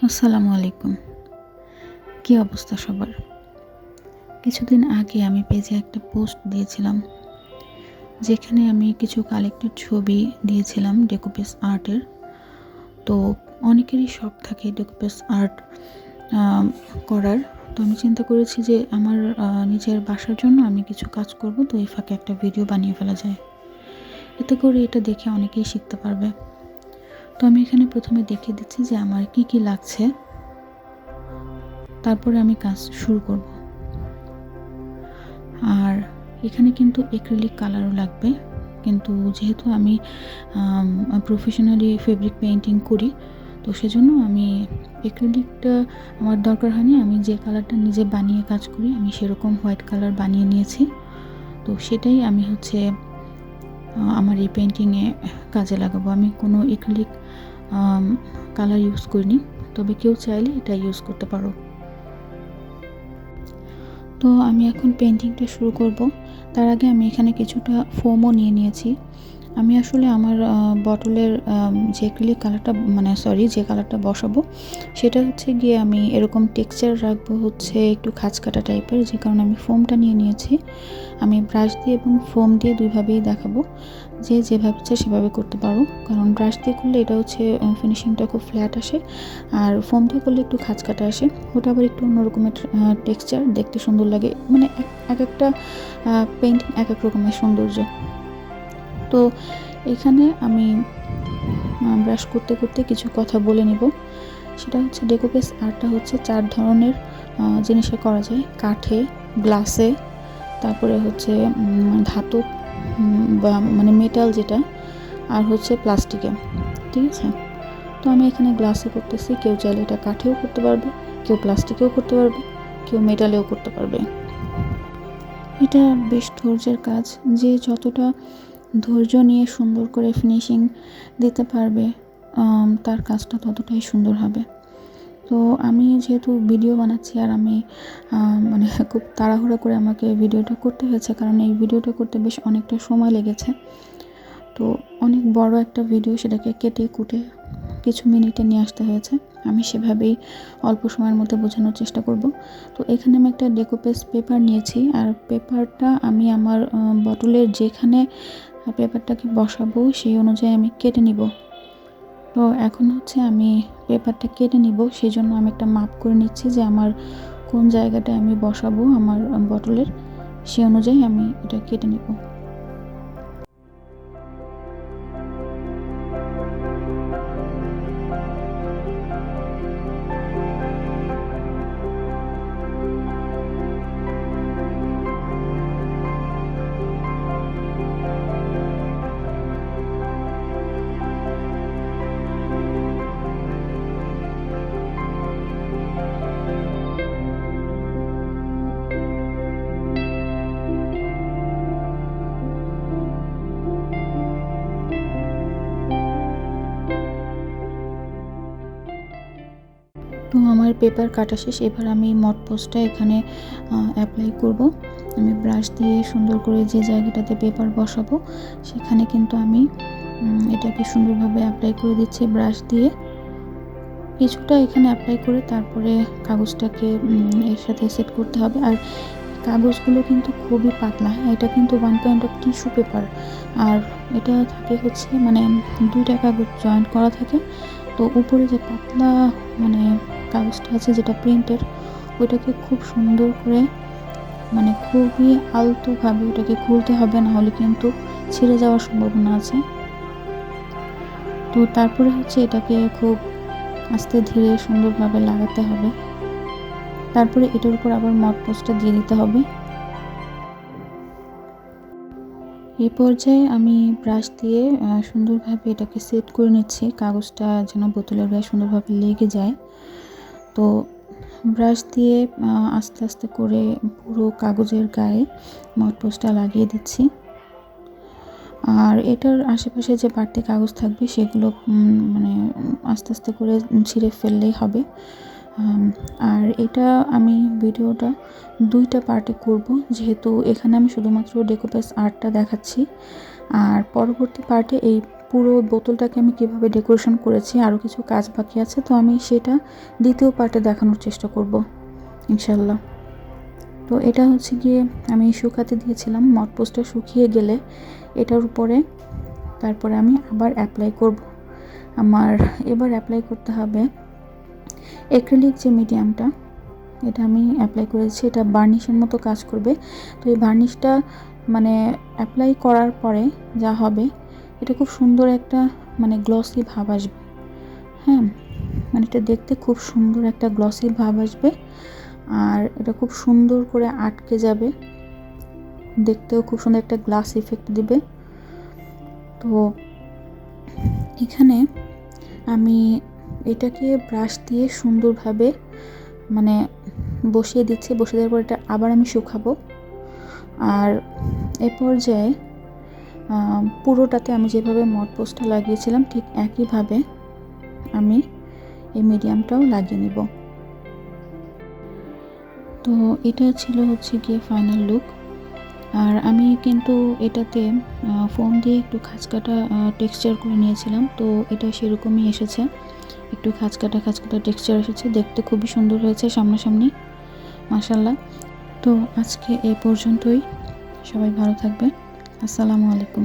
আসসালামু আলাইকুম। কী অবস্থা সবার? কিছুদিন আগে আমি পেজে একটা পোস্ট দিয়েছিলাম, যেখানে আমি কিছু কালেক্টেড ছবি দিয়েছিলাম ডেকোপেজ আর্টের। তো অনেকেরই শখ থাকে ডেকোপেজ আর্ট করার। তো আমি চিন্তা করেছি যে আমার নিজের বাসার জন্য আমি কিছু কাজ করব, তো এই ফাঁকে একটা ভিডিও বানিয়ে ফেলা যায়। এতে করে এটা দেখে অনেকেই শিখতে পারবে। তো আমি এখানে প্রথমে দেখিয়ে দিচ্ছি যে আমার কি কি লাগছে, তারপরে আমি কাজ শুরু করব। আর এখানে কিন্তু অ্যাক্রিলিক কালারও লাগবে, কিন্তু যেহেতু আমি প্রফেশনালি ফেব্রিক পেইন্টিং করি, তো সেজন্য আমি অ্যাক্রিলিকটা আমার দরকার হয়নি। আমি যে কালারটা নিজে বানিয়ে কাজ করি, আমি সেরকম হোয়াইট কালার বানিয়ে নিয়েছি। তো সেটাই আমি আমার এই পেইন্টিংয়ে কাজে লাগাবো। আমি কোনো অ্যাক্রিলিক কালার ইউজ করিনি, তবে কেউ চাইলে এটা ইউজ করতে পারো। তো আমি এখন পেইন্টিংটা শুরু করব। তার আগে আমি এখানে কিছুটা ফোমও নিয়ে নিয়েছি। আমি আসলে আমার বটলের যে অ্যাক্রিলিক কালারটা যে কালারটা বসাবো, সেটা হচ্ছে গিয়ে আমি এরকম টেক্সচার রাখবো হচ্ছে একটু খাঁজকাটা টাইপের, যে কারণে আমি ফোমটা নিয়ে নিয়েছি। আমি ব্রাশ দিয়ে এবং ফোম দিয়ে দুইভাবেই দেখাবো, যে যেভাবে ইচ্ছা সেভাবে করতে পারো। কারণ ব্রাশ দিয়ে করলে এটা হচ্ছে ফিনিশিংটা খুব ফ্ল্যাট আসে, আর ফোম দিয়ে করলে একটু খাঁজকাটা আসে। ওটা আবার একটু অন্য রকমের টেক্সচার, দেখতে সুন্দর লাগে। মানে এক একটা পেইন্টিং এক এক রকমের সৌন্দর্য। তো এখানে আমি ব্রাশ করতে করতে কিছু কথা বলে নিব। সেটা হচ্ছে ডেকোপেজ আর্টটা হচ্ছে 4 ধরনের জিনিসে করা যায়: কাঠে, গ্লাসে, তারপরে হচ্ছে ধাতব বা মেটাল যেটা, আর হচ্ছে প্লাস্টিকে। ঠিক আছে? তো আমি এখানে গ্লাসে করতেছি। কেউ চাইলে এটা কাঠেও করতে পারবে, কেউ প্লাস্টিকেও করতে পারবে, কেউ মেটালেও করতে পারবে। এটা বেশ ধৈর্যের কাজ। যে যতটা ধৈর্য নিয়ে সুন্দর করে ফিনিশিং দিতে পারবে, তার কাজটা ততটাই সুন্দর হবে। তো আমি যেহেতু ভিডিও বানাচ্ছি, আর আমি খুব তাড়াহুড়ো করে আমাকে ভিডিওটা করতে হয়েছে, কারণ এই ভিডিওটা করতে বেশ অনেকটা সময় লেগেছে। তো অনেক বড় একটা ভিডিও, সেটাকে কেটে কুটে কিছু মিনিটে নিয়ে আসতে হয়েছে। আমি সেভাবেই অল্প সময়ের মধ্যে বোঝানোর চেষ্টা করব। তো এখানে আমি একটা ডেকোপেজ পেপার নিয়েছি, আর পেপারটা আমি আমার বটলের যেখানে পেপারটাকে বসাবো সেই অনুযায়ী আমি কেটে নিব। তো এখন হচ্ছে আমি পেপারটা কেটে নিব, সেই জন্য আমি একটা মাপ করে নিচ্ছি যে আমার কোন জায়গাটায় আমি বসাবো আমার বটলের, সেই অনুযায়ী আমি এটা কেটে নিব। তো আমার পেপার কাটা শেষ। এবার আমি মড পোস্টটা এখানে অ্যাপ্লাই করব। আমি ব্রাশ দিয়ে সুন্দর করে যে জায়গাটাতে পেপার বসাবো, সেখানে কিন্তু আমি এটাকে সুন্দরভাবে অ্যাপ্লাই করে দিচ্ছি ব্রাশ দিয়ে। কিছুটা এখানে অ্যাপ্লাই করে তারপরে কাগজটাকে এর সাথে সেট করতে হবে। আর কাগজগুলো কিন্তু খুবই পাতলা। এটা কিন্তু 1 পয়েন্ট অফ টিস্যু পেপার, আর এটা থাকে হচ্ছে 2টা কাগজ জয়েন্ট করা থাকে। তো উপরে যে পাতলা কাগজটা আছে, যেটা প্রিন্টের, ওইটাকে খুব সুন্দর করে খুবই আলতোভাবে ওটাকে খুলতে হবে, না হলে কিন্তু ছিঁড়ে যাওয়ার সম্ভাবনা আছে। তো তারপরে হচ্ছে এটাকে খুব আস্তে ধীরে সুন্দরভাবে লাগাতে হবে। তারপরে এটার উপর আবার মড পোস্টটা দিয়ে দিতে হবে। এই পর্যায়ে আমি ব্রাশ দিয়ে সুন্দরভাবে এটাকে সেট করে নিচ্ছি, কাগজটা যেন বোতলের গায়ে সুন্দরভাবে লেগে যায়। তো ব্রাশ দিয়ে আস্তে আস্তে করে পুরো কাগজের গায়ে মড পোস্টটা লাগিয়ে দিচ্ছি। আর এটার আশেপাশে যে বাড়তি কাগজ থাকবে, সেগুলো আস্তে আস্তে করে ছিঁড়ে ফেললেই হবে। আর এটা আমি ভিডিওটা 2টা পার্টে করব, যেহেতু এখানে আমি শুধুমাত্র ডেকোপেজ আর্টটা দেখাচ্ছি, আর পরবর্তী পার্টে এই পুরো বোতলটাকে আমি কিভাবে ডেকোরেশন করেছি, আরও কিছু কাজ বাকি আছে, তো আমি সেটা দ্বিতীয় পার্টে দেখানোর চেষ্টা করব ইনশাল্লাহ। তো এটা হচ্ছে গিয়ে আমি শুকাতে দিয়েছিলাম, মড পোস্টটা শুকিয়ে গেলে এটার উপরে তারপরে আমি আবার অ্যাপ্লাই করব। আমার এবার অ্যাপ্লাই করতে হবে অ্যাক্রিলিক যে মিডিয়ামটা, এটা আমি অ্যাপ্লাই করেছি, এটা বার্নিশের মতো কাজ করবে। তো এই বার্নিশটা মানে অ্যাপ্লাই করার পরে যা হবে, এটা খুব সুন্দর একটা মানে গ্লসি ভাব আসবে। হ্যাঁ, মানে এটা দেখতে খুব সুন্দর একটা গ্লসি ভাব আসবে, আর এটা খুব সুন্দর করে আটকে যাবে, দেখতেও খুব সুন্দর একটা গ্লাস ইফেক্ট দিবে। তো এখানে আমি এটাকে ব্রাশ দিয়ে সুন্দরভাবে মানে বসিয়ে দিচ্ছি, বসিয়ে দেওয়ার পর এটা আবার আমি শুকাবো। আর এ পর্যায়ে পুরোটাতে আমি যেভাবে মড পোস্টটা লাগিয়েছিলাম ঠিক একইভাবে আমি এই মিডিয়ামটাও লাগিয়ে নিব। তো এটা ছিল হচ্ছে গিয়ে ফাইনাল লুক। আর আমি কিন্তু এটাতে ফোম দিয়ে একটু খাঁজকাটা টেক্সচার করে নিয়েছিলাম, তো এটা সেরকমই এসেছে, একটু খাঁজকাটা টেক্সচার এসেছে, দেখতে খুবই সুন্দর হয়েছে সামনাসামনি, মাশাআল্লাহ। তো আজকে এই পর্যন্তই, সবাই ভালো থাকবেন, আসসালামু আলাইকুম।